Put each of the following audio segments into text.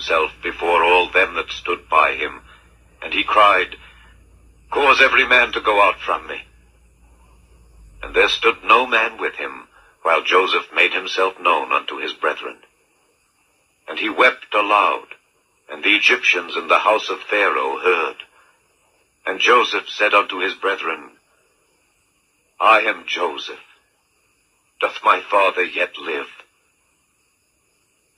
himself before all them that stood by him, and he cried, Cause every man to go out from me. And there stood no man with him, while Joseph made himself known unto his brethren. And he wept aloud, and the Egyptians in the house of Pharaoh heard. And Joseph said unto his brethren, I am Joseph. Doth my father yet live?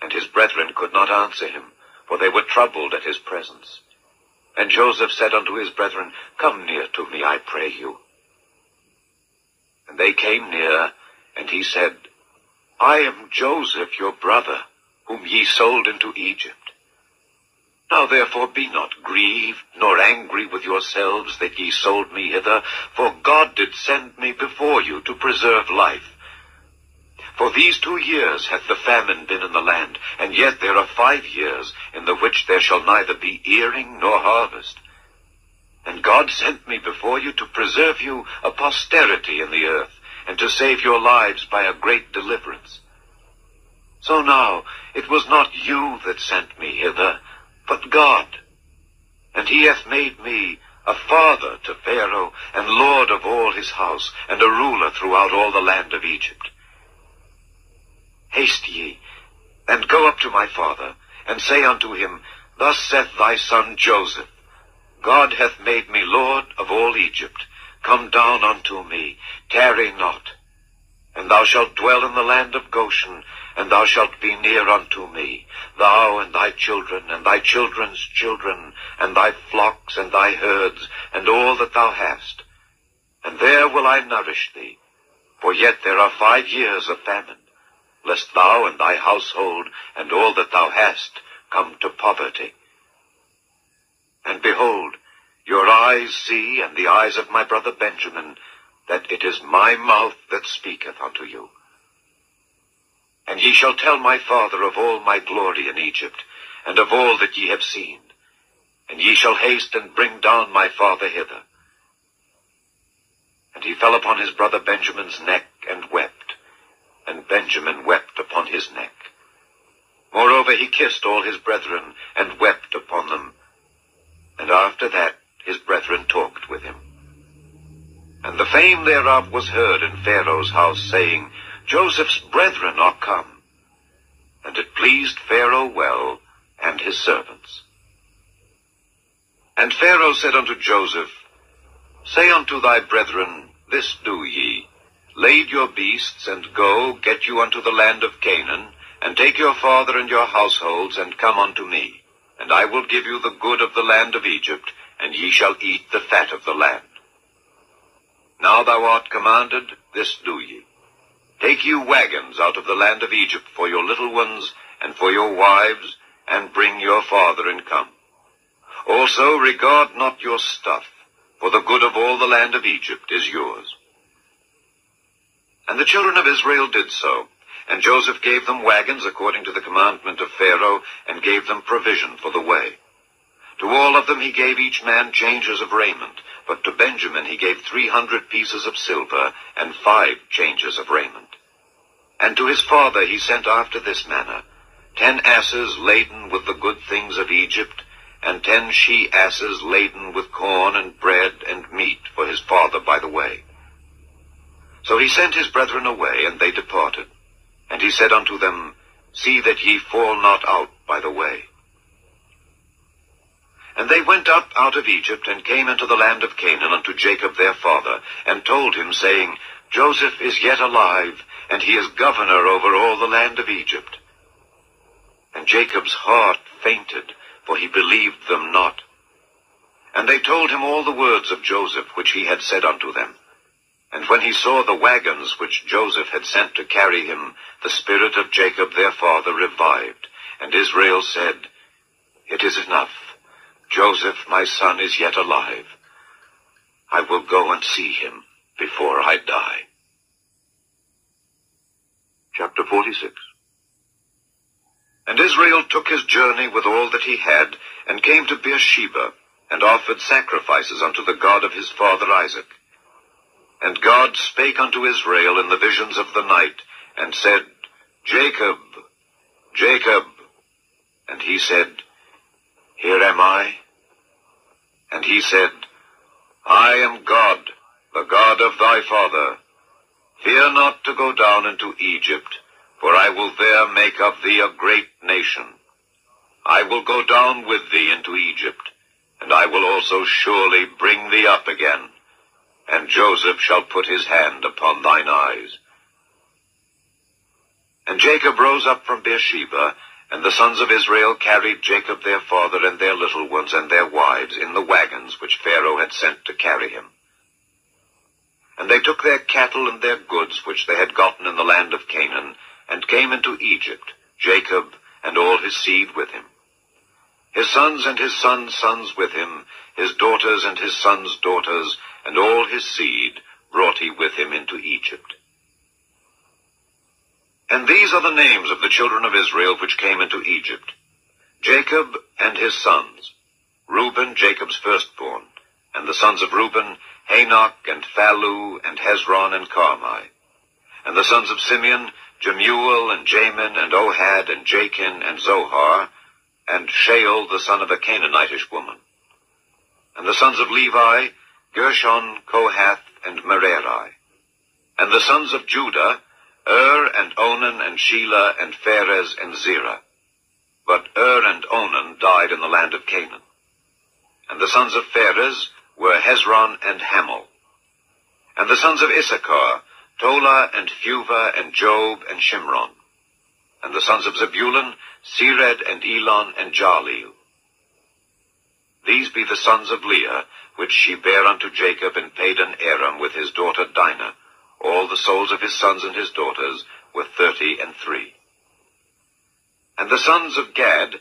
And his brethren could not answer him, for they were troubled at his presence. And Joseph said unto his brethren, Come near to me, I pray you. And they came near, and he said, I am Joseph your brother, whom ye sold into Egypt. Now therefore be not grieved, nor angry with yourselves that ye sold me hither, for God did send me before you to preserve life. For these 2 years hath the famine been in the land, and yet there are 5 years, in the which there shall neither be earing nor harvest. And God sent me before you to preserve you a posterity in the earth, and to save your lives by a great deliverance. So now it was not you that sent me hither, but God. And he hath made me a father to Pharaoh, and lord of all his house, and a ruler throughout all the land of Egypt. Haste ye, and go up to my father, and say unto him, Thus saith thy son Joseph, God hath made me lord of all Egypt. Come down unto me, tarry not. And thou shalt dwell in the land of Goshen, and thou shalt be near unto me, thou and thy children, and thy children's children, and thy flocks, and thy herds, and all that thou hast. And there will I nourish thee, for yet there are 5 years of famine, lest thou and thy household, and all that thou hast, come to poverty. And behold, your eyes see, and the eyes of my brother Benjamin, that it is my mouth that speaketh unto you. And ye shall tell my father of all my glory in Egypt, and of all that ye have seen. And ye shall haste and bring down my father hither. And he fell upon his brother Benjamin's neck, and wept. And Benjamin wept upon his neck. Moreover he kissed all his brethren, and wept upon them. And after that his brethren talked with him. And the fame thereof was heard in Pharaoh's house, saying, Joseph's brethren are come. And it pleased Pharaoh well, and his servants. And Pharaoh said unto Joseph, Say unto thy brethren, This do ye, Lade your beasts, and go, get you unto the land of Canaan, and take your father and your households, and come unto me. And I will give you the good of the land of Egypt, and ye shall eat the fat of the land. Now thou art commanded, this do ye. Take you wagons out of the land of Egypt for your little ones, and for your wives, and bring your father and come. Also regard not your stuff, for the good of all the land of Egypt is yours. And the children of Israel did so, and Joseph gave them wagons according to the commandment of Pharaoh, and gave them provision for the way. To all all of them he gave each man changes of raiment, but to Benjamin he gave 300 pieces of silver, and 5 changes of raiment. And to his father he sent after this manner, 10 asses laden with the good things of Egypt, and 10 she-asses laden with corn and bread and meat for his father by the way. So he sent his brethren away, and they departed. And he said unto them, See that ye fall not out by the way. And they went up out of Egypt, and came into the land of Canaan unto Jacob their father, and told him, saying, Joseph is yet alive, and he is governor over all the land of Egypt. And Jacob's heart fainted, for he believed them not. And they told him all the words of Joseph which he had said unto them. And when he saw the wagons which Joseph had sent to carry him, the spirit of Jacob their father revived. And Israel said, It is enough. Joseph my son is yet alive. I will go and see him before I die. Chapter 46. And Israel took his journey with all that he had, and came to Beersheba, and offered sacrifices unto the God of his father Isaac. And God spake unto Israel in the visions of the night, and said, Jacob, Jacob. And he said, Here am I. And he said, I am God, the God of thy father. Fear not to go down into Egypt, for I will there make of thee a great nation. I will go down with thee into Egypt, and I will also surely bring thee up again, and Joseph shall put his hand upon thine eyes. And Jacob rose up from Beersheba, and the sons of Israel carried Jacob their father and their little ones and their wives in the wagons which Pharaoh had sent to carry him. And they took their cattle and their goods which they had gotten in the land of Canaan, and came into Egypt, Jacob and all his seed with him. His sons and his sons' sons with him, his daughters and his sons' daughters, and all his seed brought he with him into Egypt. And these are the names of the children of Israel which came into Egypt: Jacob and his sons, Reuben Jacob's firstborn, and the sons of Reuben, Hanok and Phallu and Hezron and Carmi. And the sons of Simeon, Jemuel and Jamin and Ohad and Jachin and Zohar, and Shael the son of a Canaanitish woman. And the sons of Levi, Gershon, Kohath, and Merari. And the sons of Judah, and Onan and Shelah and Pharez and Zerah. But and Onan died in the land of Canaan. And the sons of Pharez were Hezron and Hamel. And the sons of Issachar, Tola and Phuvah and Job and Shimron. And the sons of Zebulun, Sered and Elon and Jaleel. These be the sons of Leah, which she bare unto Jacob in Padan Aram with his daughter Dinah. All the souls of his sons and his daughters were 33. And the sons of Gad,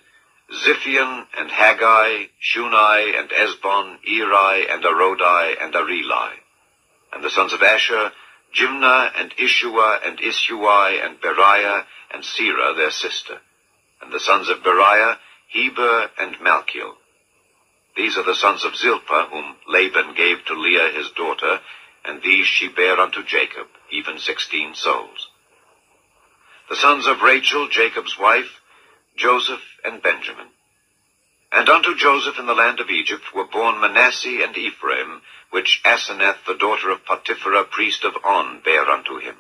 Ziphion and Haggai, Shunai and Esbon, Eri and Arodai and Areli. And the sons of Asher, Jimnah and Ishua and Isui and Beriah and Serah their sister. And the sons of Beriah, Heber and Malchiel. These are the sons of Zilpah, whom Laban gave to Leah his daughter, and these she bare unto Jacob, even 16 souls. The sons of Rachel, Jacob's wife, Joseph and Benjamin. And unto Joseph in the land of Egypt were born Manasseh and Ephraim, which Asenath the daughter of Potipherah priest of On bare unto him.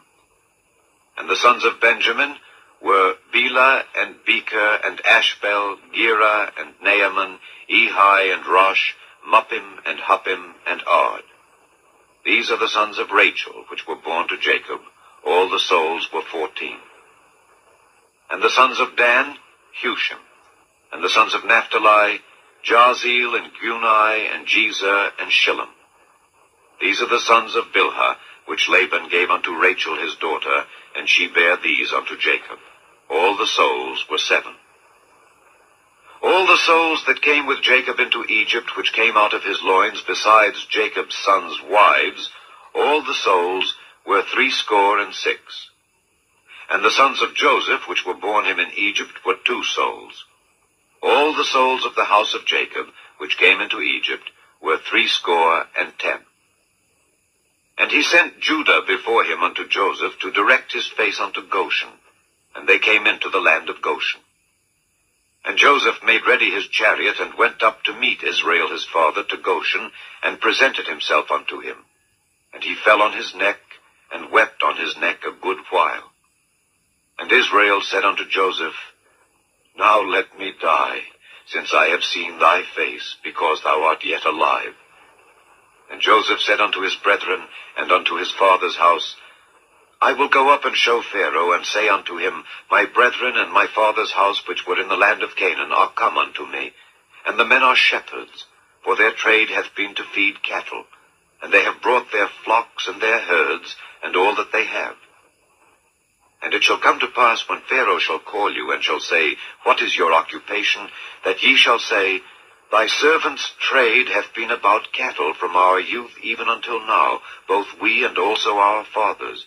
And the sons of Benjamin were Bela and Becher and Ashbel, Gera and Naaman, Ehi and Rosh, Muppim and Huppim and Ard. These are the sons of Rachel, which were born to Jacob. All the souls were 14. And the sons of Dan, Hushim. And the sons of Naphtali, Jahzeel and Guni and Jezer and Shillem. These are the sons of Bilhah, which Laban gave unto Rachel his daughter, and she bare these unto Jacob. All the souls were 7. All the souls that came with Jacob into Egypt, which came out of his loins, besides Jacob's sons' wives, all the souls were 66. And the sons of Joseph, which were born him in Egypt, were 2 souls. All the souls of the house of Jacob, which came into Egypt, were 70. And he sent Judah before him unto Joseph to direct his face unto Goshen, and they came into the land of Goshen. And Joseph made ready his chariot, and went up to meet Israel his father to Goshen, and presented himself unto him. And he fell on his neck, and wept on his neck a good while. And Israel said unto Joseph, Now let me die, since I have seen thy face, because thou art yet alive. And Joseph said unto his brethren, and unto his father's house, I will go up and show Pharaoh, and say unto him, My brethren and my father's house, which were in the land of Canaan, are come unto me, and the men are shepherds, for their trade hath been to feed cattle, and they have brought their flocks and their herds, and all that they have. And it shall come to pass, when Pharaoh shall call you, and shall say, What is your occupation? That ye shall say, Thy servant's trade hath been about cattle from our youth even until now, both we and also our fathers,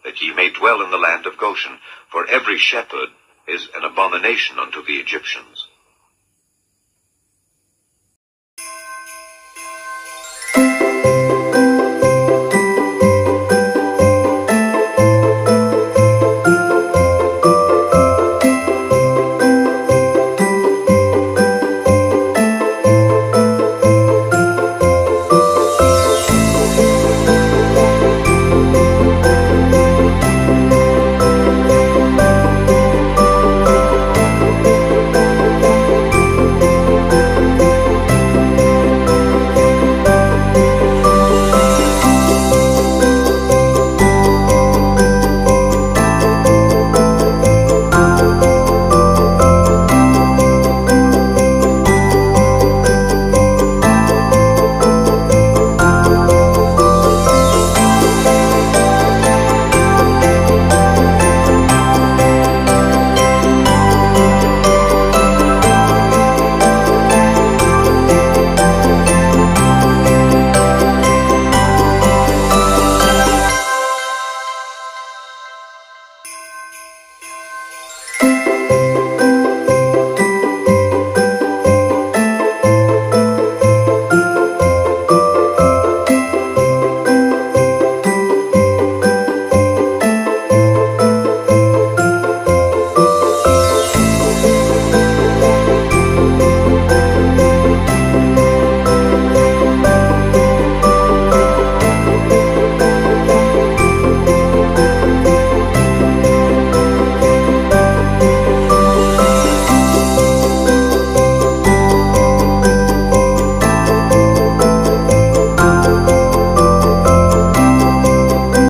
that ye may dwell in the land of Goshen, for every shepherd is an abomination unto the Egyptians.